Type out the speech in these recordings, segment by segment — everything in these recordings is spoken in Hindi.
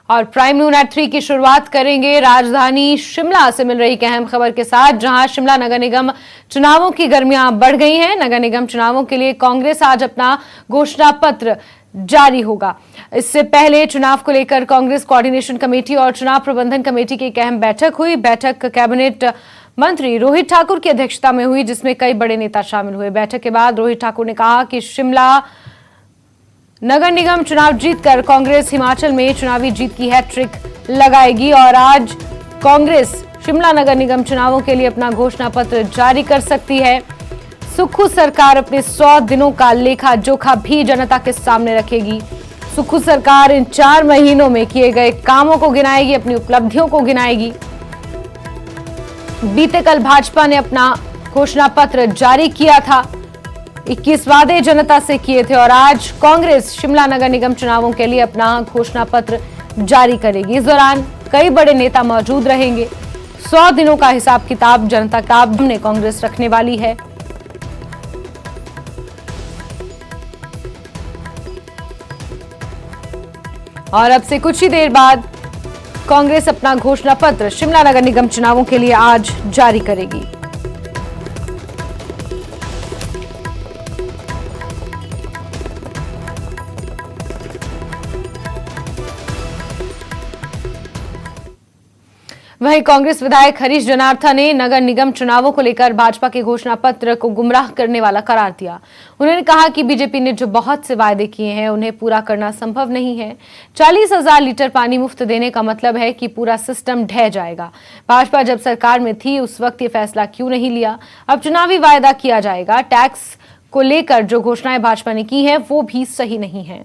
और प्राइम नून एट 3 की शुरुआत करेंगे राजधानी शिमला से मिल रही एक अहम खबर के साथ, जहां शिमला नगर निगम चुनावों की गर्मियां बढ़ गई हैं। नगर निगम चुनावों के लिए कांग्रेस आज अपना घोषणा पत्र जारी होगा। इससे पहले चुनाव को लेकर कांग्रेस कोऑर्डिनेशन कमेटी और चुनाव प्रबंधन कमेटी की एक अहम बैठक हुई। बैठक कैबिनेट मंत्री रोहित ठाकुर की अध्यक्षता में हुई, जिसमें कई बड़े नेता शामिल हुए। बैठक के बाद रोहित ठाकुर ने कहा कि शिमला नगर निगम चुनाव जीतकर कांग्रेस हिमाचल में चुनावी जीत की हैट्रिक लगाएगी और आज कांग्रेस शिमला नगर निगम चुनावों के लिए अपना घोषणा पत्र जारी कर सकती है। सुक्खू सरकार अपने 100 दिनों का लेखा जोखा भी जनता के सामने रखेगी। सुक्खू सरकार इन 4 महीनों में किए गए कामों को गिनाएगी, अपनी उपलब्धियों को गिनाएगी। बीते कल भाजपा ने अपना घोषणा पत्र जारी किया था, 21 वादे जनता से किए थे और आज कांग्रेस शिमला नगर निगम चुनावों के लिए अपना घोषणा पत्र जारी करेगी। इस दौरान कई बड़े नेता मौजूद रहेंगे। 100 दिनों का हिसाब किताब जनता का सामने कांग्रेस रखने वाली है। और अब से कुछ ही देर बाद कांग्रेस अपना घोषणा पत्र शिमला नगर निगम चुनावों के लिए आज जारी करेगी। वहीं कांग्रेस विधायक हरीश जनार्था ने नगर निगम चुनावों को लेकर भाजपा के घोषणा पत्र को गुमराह करने वाला करार दिया। उन्होंने कहा कि बीजेपी ने जो बहुत से वायदे किए हैं उन्हें पूरा करना संभव नहीं है। 40,000 लीटर पानी मुफ्त देने का मतलब है कि पूरा सिस्टम ढह जाएगा। भाजपा जब सरकार में थी उस वक्त ये फैसला क्यों नहीं लिया? अब चुनावी वायदा किया जाएगा। टैक्स को लेकर जो घोषणाएं भाजपा ने की है वो भी सही नहीं है।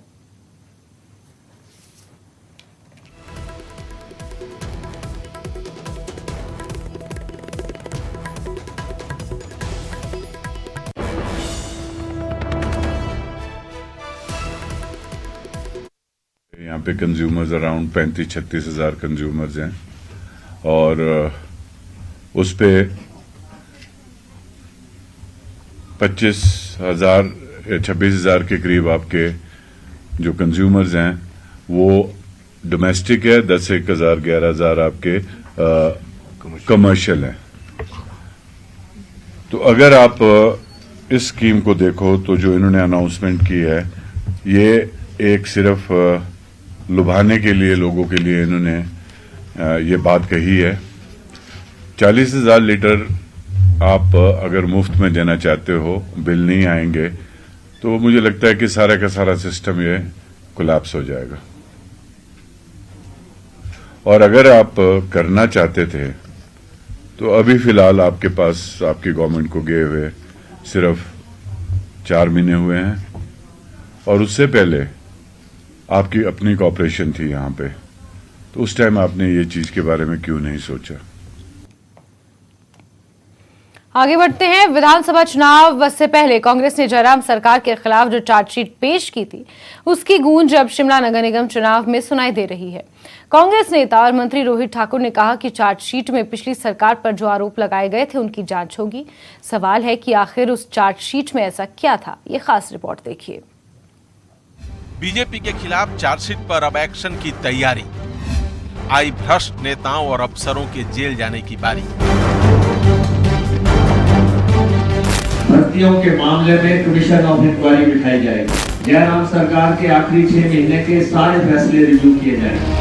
यहाँ पे कंज्यूमर्स अराउंड 35-36 हज़ार कंज्यूमर्स हैं और उस पे 25,000 या 26,000 के करीब आपके जो कंज्यूमर्स हैं वो डोमेस्टिक है, 10,000 11,000 आपके कमर्शियल हैं। तो अगर आप इस स्कीम को देखो तो जो इन्होंने अनाउंसमेंट की है ये एक सिर्फ लुभाने के लिए लोगों के लिए इन्होंने ये बात कही है। 40,000 लीटर आप अगर मुफ्त में देना चाहते हो, बिल नहीं आएंगे, तो मुझे लगता है कि सारा का सारा सिस्टम ये कोलैप्स हो जाएगा। और अगर आप करना चाहते थे तो अभी फिलहाल आपके पास आपकी गवर्नमेंट को गए हुए सिर्फ 4 महीने हुए हैं और उससे पहले आपकी अपनी कॉर्पोरेशन थी यहाँ पे, तो उस टाइम आपने ये चीज के बारे में क्यों नहीं सोचा? आगे बढ़ते हैं। विधानसभा चुनाव से पहले कांग्रेस ने जयराम सरकार के खिलाफ जो चार्जशीट पेश की थी उसकी गूंज अब शिमला नगर निगम चुनाव में सुनाई दे रही है। कांग्रेस नेता और मंत्री रोहित ठाकुर ने कहा कि चार्जशीट में पिछली सरकार पर जो आरोप लगाए गए थे उनकी जांच होगी। सवाल है कि आखिर उस चार्जशीट में ऐसा क्या था? ये खास रिपोर्ट देखिए। बीजेपी के खिलाफ चार्जशीट पर अब एक्शन की तैयारी। आई भ्रष्ट नेताओं और अफसरों के जेल जाने की बारी। भर्तियों के मामले में कमीशन ऑफ इंक्वायरी बिठाई जाएगी। जयराम सरकार के आखिरी 6 महीने के सारे फैसले रिव्यू किए जाएंगे।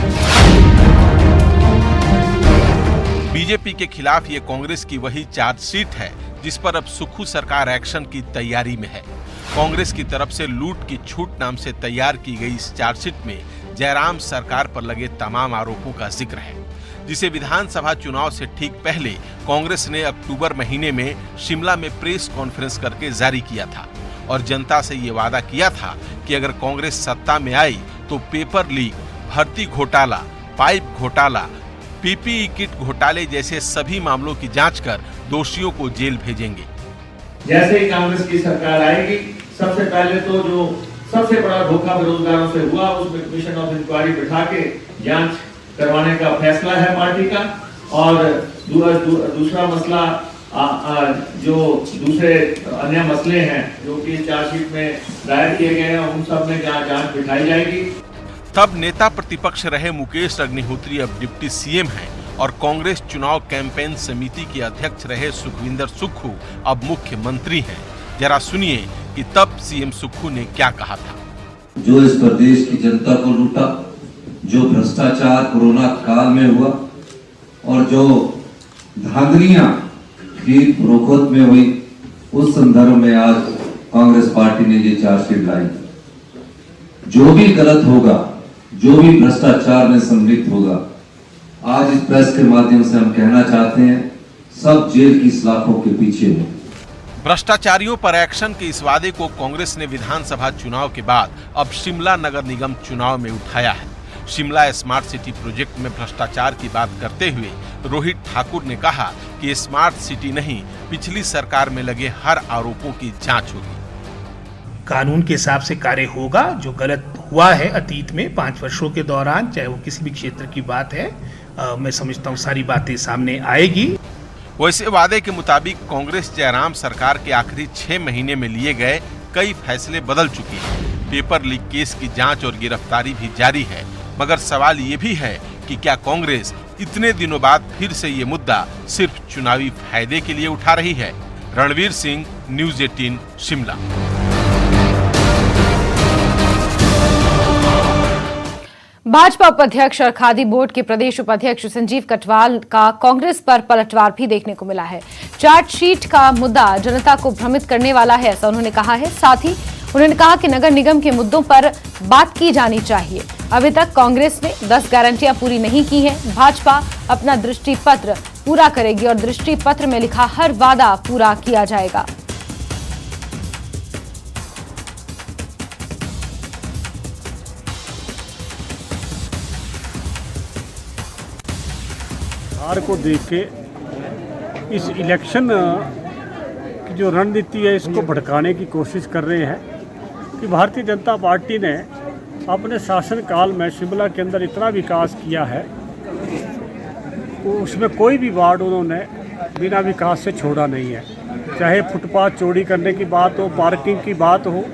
बीजेपी के खिलाफ ये कांग्रेस की वही चार्जशीट है जिस पर अब सुक्खू सरकार एक्शन की तैयारी में है। कांग्रेस की तरफ से लूट की छूट नाम से तैयार की गई इस चार्जशीट में जयराम सरकार पर लगे तमाम आरोपों का जिक्र है, जिसे विधानसभा चुनाव से ठीक पहले कांग्रेस ने अक्टूबर महीने में शिमला में प्रेस कॉन्फ्रेंस करके जारी किया था और जनता से ये वादा किया था कि अगर कांग्रेस सत्ता में आई तो पेपर लीक, भर्ती घोटाला, पाइप घोटाला, पीपीई किट घोटाले जैसे सभी मामलों की जांच कर दोषियों को जेल भेजेंगे। जैसे ही कांग्रेस की सरकार आएगी, सबसे पहले तो जो सबसे बड़ा धोखा बेरोजगारों से हुआ उसमें कमीशन ऑफ इंक्वायरी बिठा के जांच करवाने का फैसला है पार्टी का। और दूसरा मसला जो दूसरे अन्य मसले हैं जो कि चार्जशीट में दायर किए गए हैं उन सब में जांच बिठाई जाएगी। तब नेता प्रतिपक्ष रहे मुकेश अग्निहोत्री अब डिप्टी सीएम हैं और कांग्रेस चुनाव कैंपेन समिति के अध्यक्ष रहे सुखविंदर सुक्खू अब मुख्यमंत्री हैं। जरा सुनिए कि तब सीएम सुक्खू ने क्या कहा था। जो इस प्रदेश की जनता को लूटा, जो भ्रष्टाचार कोरोना काल में हुआ और जो धांधलियां खरीद फरोख्त में हुई, उस संदर्भ में आज कांग्रेस पार्टी ने ये चार्जशीट लाई। जो भी गलत होगा, जो भी भ्रष्टाचार में सम्मिलित होगा, आज इस प्रेस के माध्यम से हम कहना चाहते हैं, सब जेल की सलाखों के पीछे हैं। भ्रष्टाचारियों पर एक्शन के इस वादे को कांग्रेस ने विधानसभा चुनाव के बाद अब शिमला नगर निगम चुनाव में उठाया है। शिमला स्मार्ट सिटी प्रोजेक्ट में भ्रष्टाचार की बात करते हुए रोहित ठाकुर ने कहा कि स्मार्ट सिटी नहीं, पिछली सरकार में लगे हर आरोपों की जांच होगी। कानून के हिसाब से कार्य होगा। जो गलत हुआ है अतीत में 5 वर्षों के दौरान, चाहे वो किसी भी क्षेत्र की बात है, मैं समझता हूँ सारी बातें सामने आएगी। वैसे वादे के मुताबिक कांग्रेस जयराम सरकार के आखिरी 6 महीने में लिए गए कई फैसले बदल चुके हैं। पेपर लीक केस की जांच और गिरफ्तारी भी जारी है, मगर सवाल ये भी है कि क्या कांग्रेस इतने दिनों बाद फिर से ये मुद्दा सिर्फ चुनावी फायदे के लिए उठा रही है। रणवीर सिंह, न्यूज़ 18, शिमला। भाजपा उपाध्यक्ष और खादी बोर्ड के प्रदेश उपाध्यक्ष संजीव कटवाल का कांग्रेस पर पलटवार भी देखने को मिला है। चार्जशीट का मुद्दा जनता को भ्रमित करने वाला है, ऐसा उन्होंने कहा है। साथ ही उन्होंने कहा कि नगर निगम के मुद्दों पर बात की जानी चाहिए। अभी तक कांग्रेस ने 10 गारंटियां पूरी नहीं की हैं। भाजपा अपना दृष्टि पत्र पूरा करेगी और दृष्टि पत्र में लिखा हर वादा पूरा किया जाएगा। हार को देख के इस इलेक्शन की जो रणनीति है, इसको भड़काने की कोशिश कर रहे हैं कि भारतीय जनता पार्टी ने अपने शासनकाल में शिमला के अंदर इतना विकास किया है, उसमें कोई भी वार्ड उन्होंने बिना विकास से छोड़ा नहीं है। चाहे फुटपाथ चौड़ी करने की बात हो, पार्किंग की बात हो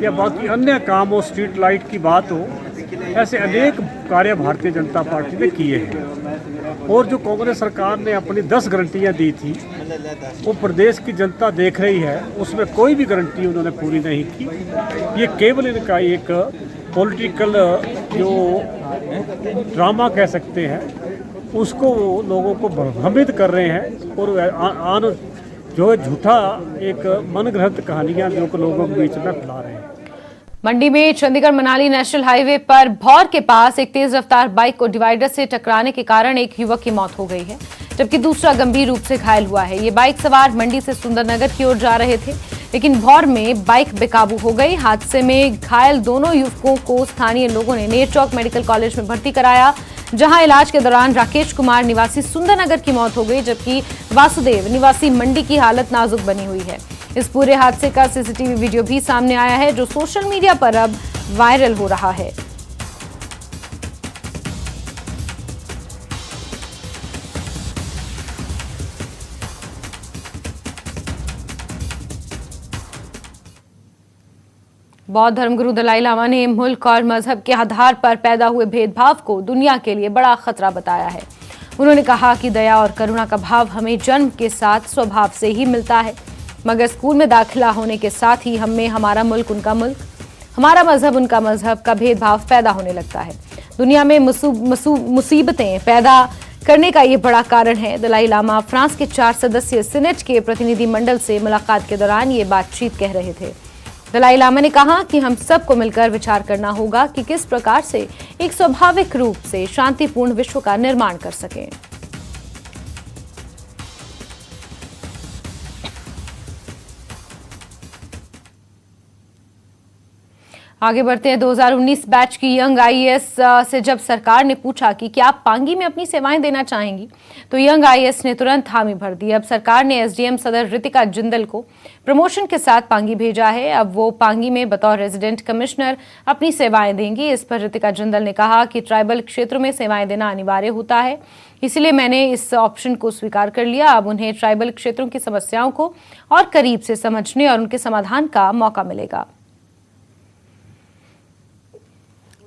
या बाकी अन्य काम हो, स्ट्रीट लाइट की बात हो, ऐसे अनेक कार्य भारतीय जनता पार्टी ने किए हैं। और जो कांग्रेस सरकार ने अपनी 10 गारंटियां दी थी, वो प्रदेश की जनता देख रही है, उसमें कोई भी गारंटी उन्होंने पूरी नहीं की। ये केवल इनका एक पॉलिटिकल जो ड्रामा कह सकते हैं, उसको वो लोगों को भ्रमित कर रहे हैं और जो है झूठा एक मनगढ़ंत कहानियां जो लोगों के बीच में फैला रहे हैं। मंडी में चंडीगढ़ मनाली नेशनल हाईवे पर भौर के पास एक तेज रफ्तार बाइक को डिवाइडर से टकराने के कारण एक युवक की मौत हो गई है, जबकि दूसरा गंभीर रूप से घायल हुआ है। ये बाइक सवार मंडी से सुंदरनगर की ओर जा रहे थे, लेकिन भौर में बाइक बेकाबू हो गई। हादसे में घायल दोनों युवकों को स्थानीय लोगों ने नेरचौक मेडिकल कॉलेज में भर्ती कराया, जहां इलाज के दौरान राकेश कुमार निवासी सुंदरनगर की मौत हो गई, जबकि वासुदेव निवासी मंडी की हालत नाजुक बनी हुई है। इस पूरे हादसे का सीसीटीवी वीडियो भी सामने आया है, जो सोशल मीडिया पर अब वायरल हो रहा है। बौद्ध धर्मगुरु दलाई लामा ने मुल्क और मजहब के आधार पर पैदा हुए भेदभाव को दुनिया के लिए बड़ा खतरा बताया है। उन्होंने कहा कि दया और करुणा का भाव हमें जन्म के साथ स्वभाव से ही मिलता है, मगर स्कूल में दाखिला होने के साथ ही हमें हमारा मुल्क उनका मुल्क, हमारा मजहब उनका मजहब का भेदभाव पैदा होने लगता है। दुनिया में मुसीबतें पैदा करने का ये बड़ा कारण है। दलाई लामा फ्रांस के 4 सदस्यीय सीनेट के प्रतिनिधि मंडल से मुलाकात के दौरान ये बातचीत कह रहे थे। दलाई लामा ने कहा कि हम सबको मिलकर विचार करना होगा कि किस प्रकार से एक स्वाभाविक रूप से शांतिपूर्ण विश्व का निर्माण कर सकें। आगे बढ़ते हैं। 2019 बैच की यंग आईएएस से जब सरकार ने पूछा कि क्या आप पांगी में अपनी सेवाएं देना चाहेंगी, तो यंग आईएएस ने तुरंत हामी भर दी। अब सरकार ने एसडीएम सदर रितिका जिंदल को प्रमोशन के साथ पांगी भेजा है। अब वो पांगी में बतौर रेजिडेंट कमिश्नर अपनी सेवाएं देंगी। इस पर रितिका जिंदल ने कहा कि ट्राइबल क्षेत्रों में सेवाएं देना अनिवार्य होता है, इसलिए मैंने इस ऑप्शन को स्वीकार कर लिया। अब उन्हें ट्राइबल क्षेत्रों की समस्याओं को और करीब से समझने और उनके समाधान का मौका मिलेगा।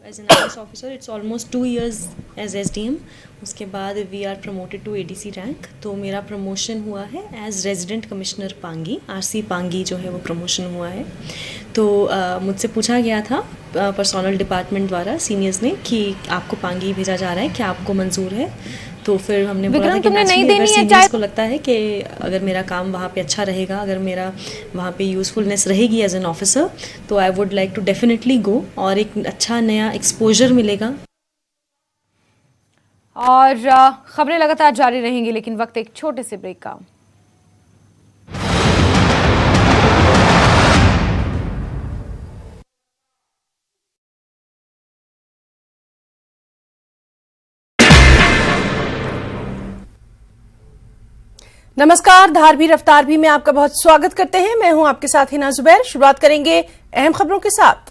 As an IAS officer it's almost 2 years as SDM। उसके बाद we are promoted to ADC rank. तो मेरा प्रमोशन हुआ है as resident commissioner Pangi, RC Pangi जो है वो प्रमोशन हुआ है। तो मुझसे पूछा गया था पर्सनल डिपार्टमेंट द्वारा सीनियर्स ने कि आपको पांगी भेजा जा रहा है, क्या आपको मंजूर है? तो फिर हमने बोला था कि अगर सीनियर्स को लगता है कि अगर मेरा काम वहाँ पे अच्छा रहेगा, अगर मेरा वहाँ पे यूज़फुलनेस रहेगी एज एन ऑफिसर, तो I would like to definitely go और एक अच्छा नया एक्सपोजर मिलेगा। और खबरें लगातार जारी रहेंगी, लेकिन वक्त एक छोटे से ब्रेक का। नमस्कार, धार भी रफ्तार भी में आपका बहुत स्वागत करते हैं। मैं हूं आपके साथ हिना जुबैर। शुरुआत करेंगे अहम खबरों के साथ।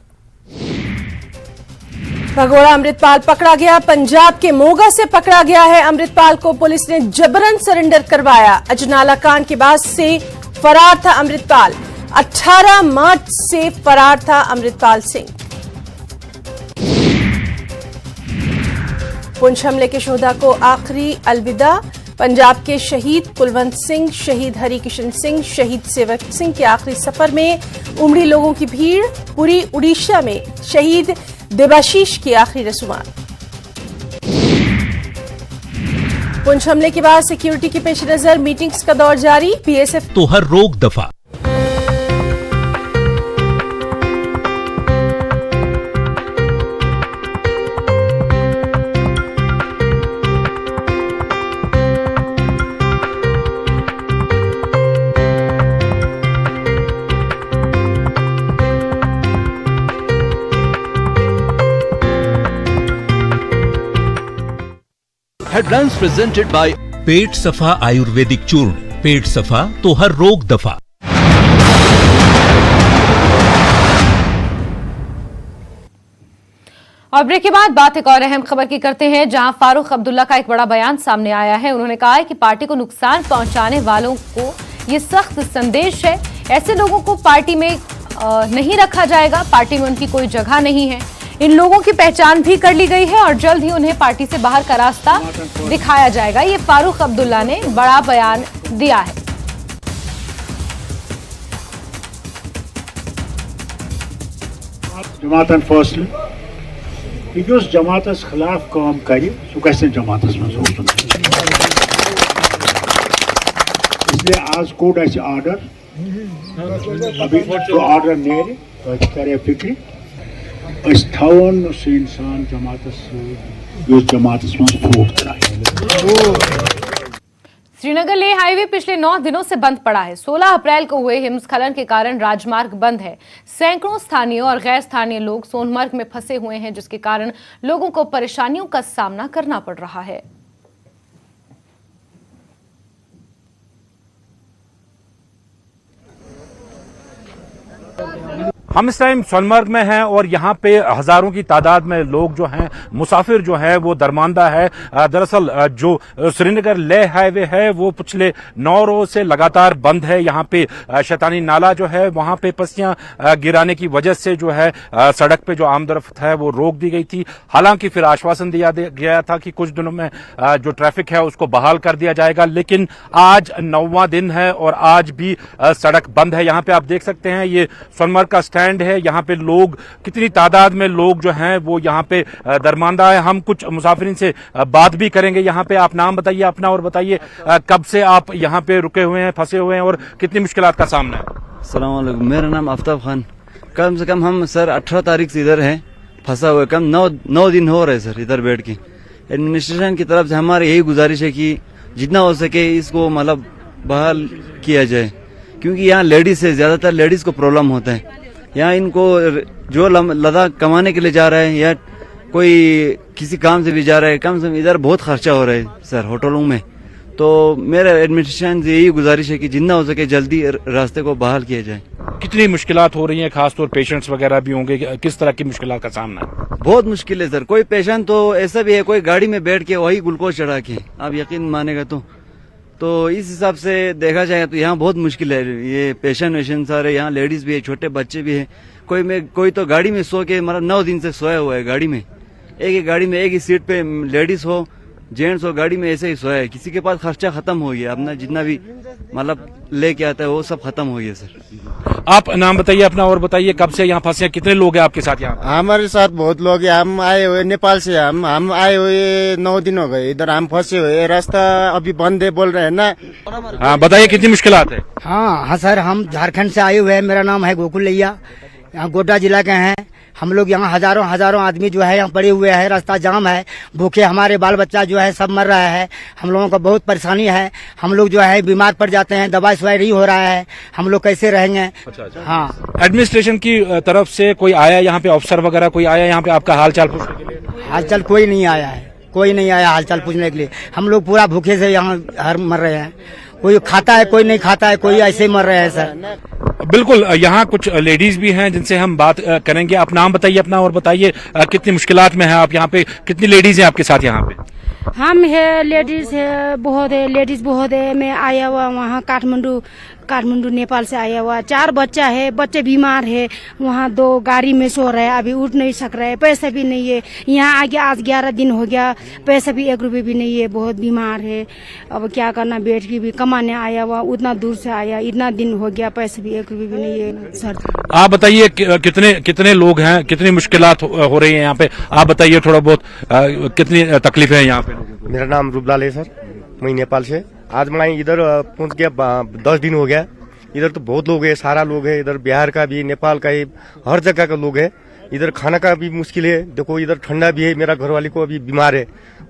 भगोड़ा अमृतपाल पकड़ा गया। पंजाब के मोगा से पकड़ा गया है अमृतपाल को पुलिस ने जबरन सरेंडर करवाया। अजनाला कांड के बाद से फरार था अमृतपाल। 18 मार्च से फरार था अमृतपाल सिंह। पुंछ हमले के शोधा को आखिरी अलविदा। पंजाब के शहीद कुलवंत सिंह, शहीद हरिकिशन सिंह, शहीद सेवक सिंह के आखिरी सफर में उमड़ी लोगों की भीड़। पूरी उड़ीसा में शहीद देबाशीष की आखिरी रसूमात। पुंछ हमले के बाद सिक्योरिटी के पेश नजर मीटिंग्स का दौर जारी। BSF तो हर रोक दफा। हेडलाइंस प्रेजेंटेड बाय पेट सफा आयुर्वेदिक चूर्ण। पेट सफा तो हर रोग दफा। और ब्रेक के बाद बात एक और अहम खबर की करते हैं, जहां फारूक अब्दुल्ला का एक बड़ा बयान सामने आया है। उन्होंने कहा है कि पार्टी को नुकसान पहुंचाने वालों को ये सख्त संदेश है। ऐसे लोगों को पार्टी में नहीं रखा जाएगा, पार्टी में उनकी कोई जगह नहीं है। इन लोगों की पहचान भी कर ली गई है और जल्द ही उन्हें पार्टी से बाहर का रास्ता दिखाया जाएगा। ये फारूक अब्दुल्ला ने बड़ा बयान दिया है। जमातन फैसले युस जमातस खिलाफ काम करे सह गह जमातस मज रोजन। इसलिए आज कोड आर्डर, अभी जो आर्डर नेरे तो करे फिक्र थवन सह इंसान जमातस जमातस मज वोट तराए। श्रीनगर लेह हाईवे पिछले 9 दिनों से बंद पड़ा है। 16 अप्रैल को हुए हिमस्खलन के कारण राजमार्ग बंद है। सैकड़ों स्थानीय और गैर स्थानीय लोग सोनमर्ग में फंसे हुए हैं, जिसके कारण लोगों को परेशानियों का सामना करना पड़ रहा है। हम इस टाइम सोनमर्ग में हैं और यहाँ पे हजारों की तादाद में लोग जो हैं, मुसाफिर जो हैं वो दरमांदा है। दरअसल जो श्रीनगर लेह हाईवे है वो पिछले 9 रोज से लगातार बंद है। यहाँ पे शैतानी नाला जो है वहां पे पस्सियां गिराने की वजह से जो है सड़क पे जो आमदरफ्त है वो रोक दी गई थी। हालांकि फिर आश्वासन दिया गया था कि कुछ दिनों में जो ट्रैफिक है उसको बहाल कर दिया जाएगा, लेकिन आज 9वां दिन है और आज भी सड़क बंद है। यहाँ पे आप देख सकते हैं ये सोनमर्ग का स्टैंड है। यहाँ पे लोग, कितनी तादाद में लोग जो हैं वो यहाँ पे दरमांदा है। हम कुछ मुसाफिरीन से बात भी करेंगे। यहाँ पे आप नाम बताइए अपना और बताइए कब से आप यहाँ पे रुके हुए हैं, फंसे हुए हैं और कितनी मुश्किलात का सामना है। अस्सलाम वालेकुम, मेरा नाम आफ्ताब खान। कम से कम हम सर 18 तारीख से इधर हैं फंसा हुआ। कम 9 दिन हो रहे सर इधर बैठ के। एडमिनिस्ट्रेशन की तरफ से हमारी यही गुजारिश है कि जितना हो सके इसको मतलब बहाल किया जाए, क्योंकि यहाँ लेडीज है, ज्यादातर लेडीज को प्रॉब्लम होता है। यहाँ इनको जो लद्दाख कमाने के लिए जा रहा है या कोई किसी काम से भी जा रहा है, कम से कम इधर बहुत खर्चा हो रहा है सर होटलों में। तो मेरा एडमिनिस्ट्रेशन से यही गुजारिश है कि जितना हो सके जल्दी रास्ते को बहाल किया जाए। कितनी मुश्किलात हो रही हैं, खासतौर पेशेंट्स वगैरह भी होंगे, किस तरह की मुश्किलात का सामना है? बहुत मुश्किल है सर। कोई पेशेंट तो ऐसा भी है, कोई गाड़ी में बैठ के वही ग्लूकोज चढ़ा के, आप यकीन मानेगा तो तो इस हिसाब से देखा जाए तो यहाँ बहुत मुश्किल है। ये पेशेंट वेशेंट सारे, यहाँ लेडीज भी है, छोटे बच्चे भी है। कोई तो गाड़ी में सो के मतलब 9 दिन से सोया हुआ है गाड़ी में। एक ही गाड़ी में एक ही सीट पे लेडीज हो जेंट्स हो, गाड़ी में ऐसे ही सोया है। किसी के पास खर्चा खत्म हो गया, अपना जितना भी मतलब लेके आता है वो सब खत्म हो गया सर। आप नाम बताइए अपना और बताइए कब से यहाँ फंसे, कितने लोग हैं आपके साथ यहाँ? हमारे साथ बहुत लोग हैं। हम आए हुए नेपाल से, हम आए हुए 9 दिन हो गए। इधर हम फंसे हुए, रास्ता अभी बंद है बोल रहे हैं ना। हाँ बताइए कितनी मुश्किलात है? हाँ सर, हम झारखंड से आए हुए हैं। मेरा नाम है गोकुल लैया, यहाँ गोड्डा जिला के हैं हम लोग। यहाँ हजारों आदमी जो है यहाँ पड़े हुए हैं, रास्ता जाम है, भूखे हमारे बाल बच्चा जो है सब मर रहा है। हम लोगों को बहुत परेशानी है। हम लोग जो है बीमार पड़ जाते हैं, दवाई सवाई नहीं हो रहा है, हम लोग कैसे रहेंगे? अच्छा। हाँ, एडमिनिस्ट्रेशन की तरफ से कोई आया यहाँ पे, अफसर वगैरह कोई आया यहाँ पे आपका हालचाल पूछने के लिए? हालचाल कोई नहीं आया है, कोई नहीं आया हालचाल पूछने के लिए। हम लोग पूरा भूखे से यहाँ हर मर रहे हैं। कोई खाता है, कोई नहीं खाता है, कोई ऐसे मर रहे हैं सर। बिल्कुल, यहाँ कुछ लेडीज भी हैं जिनसे हम बात करेंगे। आप नाम बताइए अपना और बताइए कितनी मुश्किलात में हैं आप यहाँ पे, कितनी लेडीज हैं आपके साथ यहाँ पे? हम है लेडीज है, बहुत है लेडीज बहुत है। मैं आया हुआ वहाँ काठमांडू नेपाल से आया हुआ। 4 बच्चा है, बच्चे बीमार है, वहाँ 2 गाड़ी में सो रहे हैं, अभी उठ नहीं सक रहे, पैसा भी नहीं है। यहाँ आगे आज 11 दिन हो गया, पैसा भी 1 रुपये भी नहीं है, बहुत बीमार है। अब क्या करना, बेट की भी कमाने आया हुआ, उतना दूर से आया, इतना दिन हो गया, पैसा भी 1 रुपये भी नहीं है सर। आप बताइए कितने लोग हैं, कितनी मुश्किलात हो रही है यहाँ पे? आप बताइए थोड़ा बहुत, कितनी तकलीफें हैं यहाँ पे? मेरा नाम रूपलाल है सर, मैं नेपाल से। आज मैं इधर पहुंच गया, 10 दिन हो गया। इधर तो बहुत लोग है, सारा लोग है। इधर बिहार का भी, नेपाल का ही, हर जगह का लोग है। इधर खाना का भी मुश्किल है। देखो इधर ठंडा भी है, मेरा घरवाली को अभी बीमार है,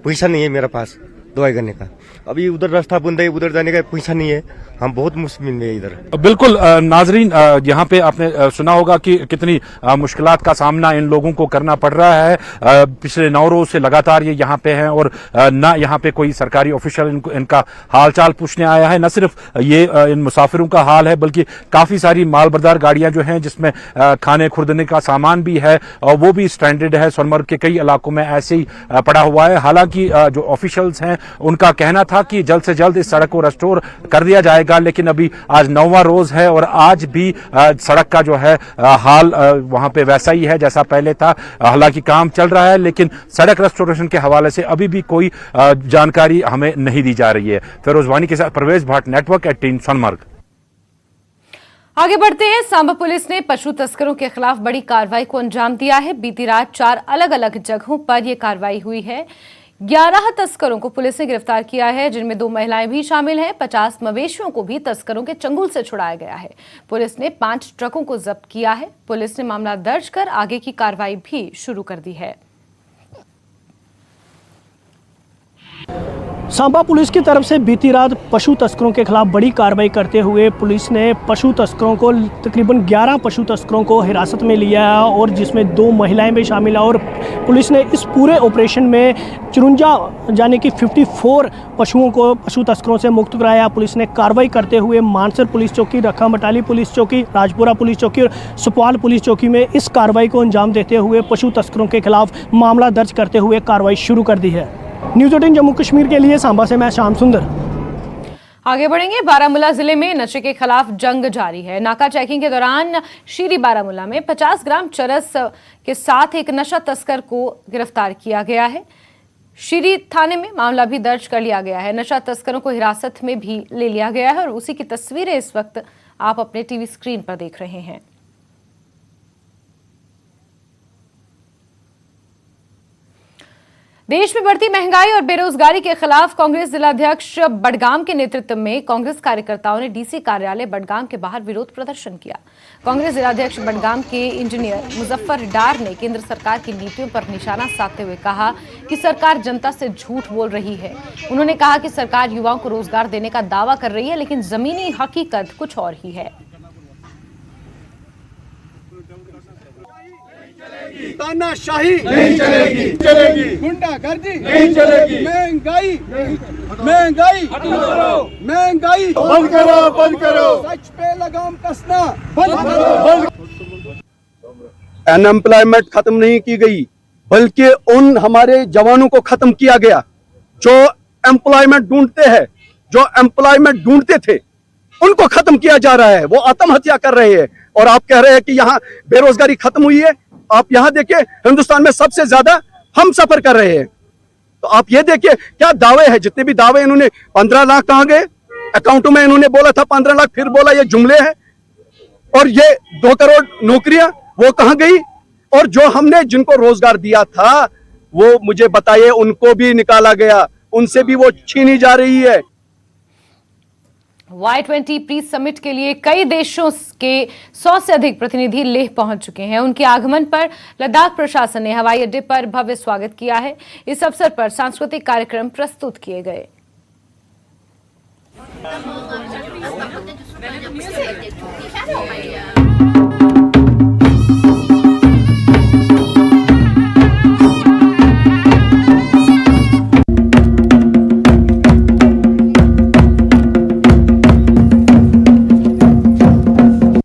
पैसा नहीं है मेरे पास दवाई करने का। अभी उधर रास्ता बंद है, उधर जाने का पैसा नहीं है। हम बहुत मुश्किल में इधर। बिल्कुल नाजरीन, यहाँ पे आपने सुना होगा कि कितनी मुश्किलात का सामना इन लोगों को करना पड़ रहा है। पिछले 9 रोज से लगातार ये यहाँ पे हैं और न यहाँ पे कोई सरकारी ऑफिशियल इनका हालचाल पूछने आया है। न सिर्फ ये इन मुसाफिरों का हाल है, बल्कि काफी सारी मालबरदार गाड़ियां जो हैं जिसमें खाने खुर्दने का सामान भी है और वो भी स्ट्रैंडेड है। सोनमर्ग के कई इलाकों में ऐसे ही पड़ा हुआ है। हालांकि जो ऑफिशियल्स हैं उनका कहना था कि जल्द से जल्द इस सड़क को रेस्टोर कर दिया जाएगा, लेकिन अभी आज 9वां रोज है और आज भी सड़क का जो है हाल वहां पे वैसा ही है जैसा पहले था। हालांकि काम चल रहा है, लेकिन सड़क रेस्टोरेशन के हवाले से अभी भी कोई जानकारी हमें नहीं दी जा रही है। फिरोज वानी के साथ परवेज भट्ट, नेटवर्क 18 सोनमर्ग। आगे बढ़ते हैं। सांबा पुलिस ने पशु तस्करों के खिलाफ बड़ी कार्रवाई को अंजाम दिया है। बीती रात 4 अलग अलग जगहों पर यह कार्रवाई हुई है। 11 तस्करों को पुलिस ने गिरफ्तार किया है, जिनमें 2 महिलाएं भी शामिल हैं। 50 मवेशियों को भी तस्करों के चंगुल से छुड़ाया गया है। पुलिस ने 5 ट्रकों को जब्त किया है। पुलिस ने मामला दर्ज कर आगे की कार्रवाई भी शुरू कर दी है। सांबा पुलिस की तरफ से बीती रात पशु तस्करों के खिलाफ बड़ी कार्रवाई करते हुए पुलिस ने पशु तस्करों को तकरीबन 11 पशु तस्करों को हिरासत में लिया है और जिसमें 2 महिलाएं भी शामिल हैं। और पुलिस ने इस पूरे ऑपरेशन में 54 यानी कि 54 पशुओं को पशु तस्करों से मुक्त कराया। पुलिस ने कार्रवाई करते हुए मानसर पुलिस चौकी, रखा मटाली पुलिस चौकी, राजपुरा पुलिस चौकी और सुपवाल पुलिस चौकी में इस कार्रवाई को अंजाम देते हुए पशु तस्करों के खिलाफ मामला दर्ज करते हुए कार्रवाई शुरू कर दी है। न्यूज़ 18 जम्मू कश्मीर के लिए सांबा से मैं श्याम सुंदर। आगे बढ़ेंगे। बारामूला जिले में नशे के खिलाफ जंग जारी है। नाका चेकिंग के दौरान शीरी बारामूला में 50 ग्राम चरस के साथ एक नशा तस्कर को गिरफ्तार किया गया है। शीरी थाने में मामला भी दर्ज कर लिया गया है। नशा तस्करों को हिरासत में भी ले लिया गया है और उसी की तस्वीरें इस वक्त आप अपने टीवी स्क्रीन पर देख रहे हैं। देश में बढ़ती महंगाई और बेरोजगारी के खिलाफ कांग्रेस जिलाध्यक्ष बडगाम के नेतृत्व में कांग्रेस कार्यकर्ताओं ने डीसी कार्यालय बडगाम के बाहर विरोध प्रदर्शन किया। कांग्रेस जिलाध्यक्ष बडगाम के इंजीनियर मुजफ्फर डार ने केंद्र सरकार की नीतियों पर निशाना साधते हुए कहा कि सरकार जनता से झूठ बोल रही है। उन्होंने कहा कि सरकार युवाओं को रोजगार देने का दावा कर रही है, लेकिन जमीनी हकीकत कुछ और ही है। तानाशाही नहीं चलेगी, चलेगी गुंडागर्दी नहीं चलेगी, महंगाई महंगाई महंगाई बंद करो, बंद करो, सच पे लगाम कसना बंद करो। अनएम्प्लॉयमेंट खत्म नहीं की गई, बल्कि उन हमारे जवानों को खत्म किया गया जो एम्प्लॉयमेंट ढूंढते हैं। जो एम्प्लॉयमेंट ढूंढते थे उनको खत्म किया जा रहा है, वो आत्महत्या कर रहे हैं। और आप कह रहे हैं कि यहाँ बेरोजगारी खत्म हुई है। आप यहाँ देखिए, हिंदुस्तान में सबसे ज्यादा हम सफर कर रहे हैं। तो आप ये देखिए क्या दावे हैं, जितने भी दावे इन्होंने 15 लाख कहाँ गए अकाउंटों में, इन्होंने बोला था 15 लाख, फिर बोला ये जुमले हैं। और ये 2 करोड़ नौकरियां वो कहाँ गई? और जो हमने जिनको रोजगार दिया था वो मुझे बताइए, उनको भी निकाला गया, उनसे भी वो छीनी जा रही है। Y20 प्री समिट के लिए कई देशों के 100 से अधिक प्रतिनिधि लेह पहुंच चुके हैं। उनके आगमन पर लद्दाख प्रशासन ने हवाई अड्डे पर भव्य स्वागत किया है। इस अवसर पर सांस्कृतिक कार्यक्रम प्रस्तुत किए गए।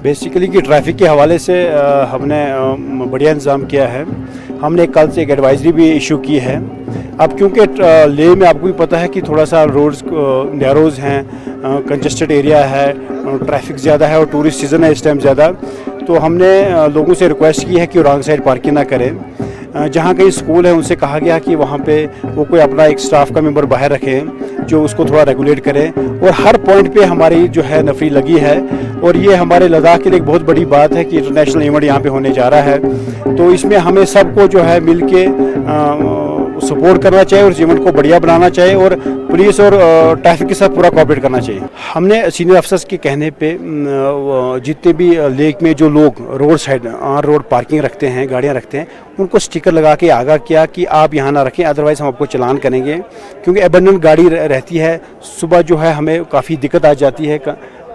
बेसिकली कि ट्रैफिक के हवाले से हमने बढ़िया इंतज़ाम किया है। हमने कल से एक एडवाइजरी भी इशू की है। अब क्योंकि लेह में आपको भी पता है कि थोड़ा सा रोड्स नैरोज़ हैं, कंजस्टेड एरिया है, ट्रैफिक ज़्यादा है और टूरिस्ट सीज़न है इस टाइम ज़्यादा, तो हमने लोगों से रिक्वेस्ट की है कि रॉन्ग साइड पार्किंग ना करें। जहाँ कहीं स्कूल है उनसे कहा गया कि वहाँ पे वो कोई अपना एक स्टाफ का मेंबर बाहर रखें जो उसको थोड़ा रेगुलेट करे। और हर पॉइंट पे हमारी जो है नफरी लगी है और ये हमारे लद्दाख के लिए एक बहुत बड़ी बात है कि इंटरनेशनल इवेंट यहाँ पे होने जा रहा है। तो इसमें हमें सबको जो है मिल के सपोर्ट करना चाहिए और इस इवेंट को बढ़िया बनाना चाहिए और पुलिस और ट्रैफिक के साथ पूरा कोऑपरेट करना चाहिए। हमने सीनियर अफसर्स के कहने पे जितने भी लेक में जो लोग road side on road parking रखते हैं, गाड़ियाँ रखते हैं, उनको स्टिकर लगा के आगाह किया कि आप यहाँ ना रखें, अदरवाइज़ हम आपको चलान करेंगे। क्योंकि एबंडन गाड़ी रहती है, सुबह जो है हमें काफ़ी दिक्कत आ जाती है,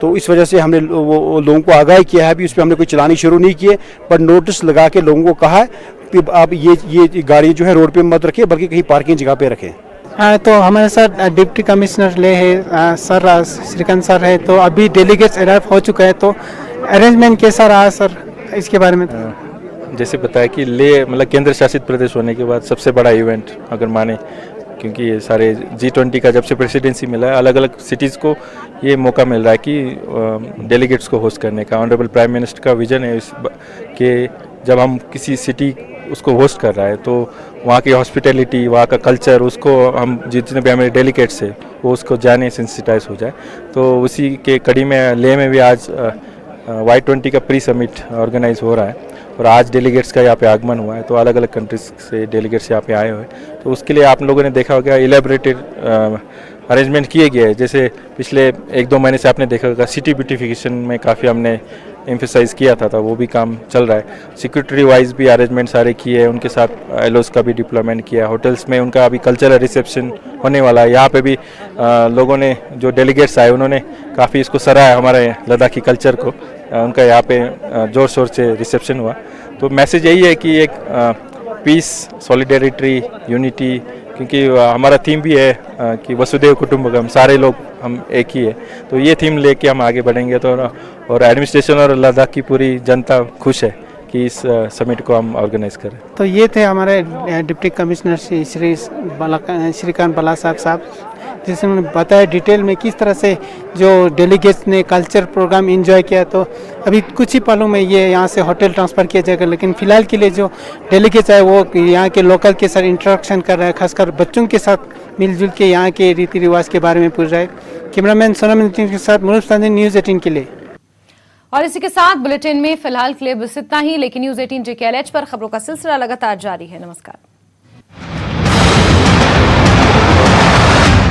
तो इस वजह से हमने वो लोगों को आगाह किया है। अभी उस पर हमने कोई चलानी शुरू नहीं किए, पर नोटिस लगा के लोगों को कहा है कि आप ये गाड़ी जो है रोड पे मत रखिए बल्कि कहीं पार्किंग जगह पे रखें। तो हमारे साथ डिप्टी कमिश्नर ले है सर श्रीकांत सर है, तो अभी डेलीगेट्स अराइव हो चुका है, तो अरेंजमेंट कैसा रहा सर इसके बारे में? जैसे बताया कि ले मतलब केंद्र शासित प्रदेश होने के बाद सबसे बड़ा इवेंट अगर माने, क्योंकि ये सारे G20 का जब से प्रेसिडेंसी मिला है अलग अलग सिटीज़ को ये मौका मिल रहा है कि डेलीगेट्स को होस्ट करने का। ऑनरेबल प्राइम मिनिस्टर का विजन है इस कि जब हम किसी सिटी उसको होस्ट कर रहा है तो वहाँ की हॉस्पिटैलिटी, वहाँ का कल्चर, उसको हम जितने भी हमारे डेलीगेट्स है वो उसको जाने सेंसिटाइज हो जाए। तो उसी के कड़ी में लेह में भी आज Y20 का प्री समिट ऑर्गेनाइज हो रहा है और आज डेलीगेट्स का यहाँ पे आगमन हुआ है। तो अलग अलग कंट्रीज से डेलीगेट्स यहाँ पे आए हुए हैं, तो उसके लिए आप लोगों ने देखा होगा इलेबरेटेड अरेंजमेंट किए गए हैं। जैसे पिछले 1-2 महीने से आपने देखा होगा सिटी ब्यूटिफिकेशन में काफ़ी हमने एम्फेसाइज किया था, वो भी काम चल रहा है। सिक्योरिटी वाइज भी अरेंजमेंट सारे किए हैं, उनके साथ एलओस का भी डिप्लॉयमेंट किया। होटल्स में उनका अभी कल्चरल रिसेप्शन होने वाला है। यहाँ पे भी लोगों ने जो डेलीगेट्स आए उन्होंने काफ़ी इसको सराहा हमारे लद्दाखी कल्चर को। उनका यहाँ पे जोर शोर से रिसेप्शन हुआ। तो मैसेज यही है कि एक पीस, सॉलिडेरिटी, यूनिटी, क्योंकि हमारा थीम भी है कि वसुधैव कुटुंबकम, सारे लोग हम एक ही है। तो ये थीम लेके हम आगे बढ़ेंगे। तो और एडमिनिस्ट्रेशन और लद्दाख की पूरी जनता खुश है कि इस समिट को हम ऑर्गेनाइज करें। तो ये थे हमारे डिप्टी कमिश्नर श्रीकांत बला साहब, जिसने उन्होंने बताया डिटेल में किस तरह से जो डेलीगेट्स ने कल्चर प्रोग्राम एंजॉय किया। तो अभी कुछ ही पलों में ये यहाँ से होटल ट्रांसफ़र किया जाएगा, लेकिन फ़िलहाल के लिए जो डेलीगेट्स आए वो यहाँ के लोकल के साथ इंटरेक्शन कर रहे हैं, खासकर बच्चों के साथ मिलजुल के यहाँ के रीति रिवाज के बारे में पूछ रहे हैं। कैमरामैन सोनम के साथ मुनीब संधि, न्यूज़ 18 के लिए। और इसी के साथ बुलेटिन में फिलहाल के लिए बस इतना ही, लेकिन न्यूज़ 18 JKLH पर खबरों का सिलसिला लगातार जारी है। नमस्कार।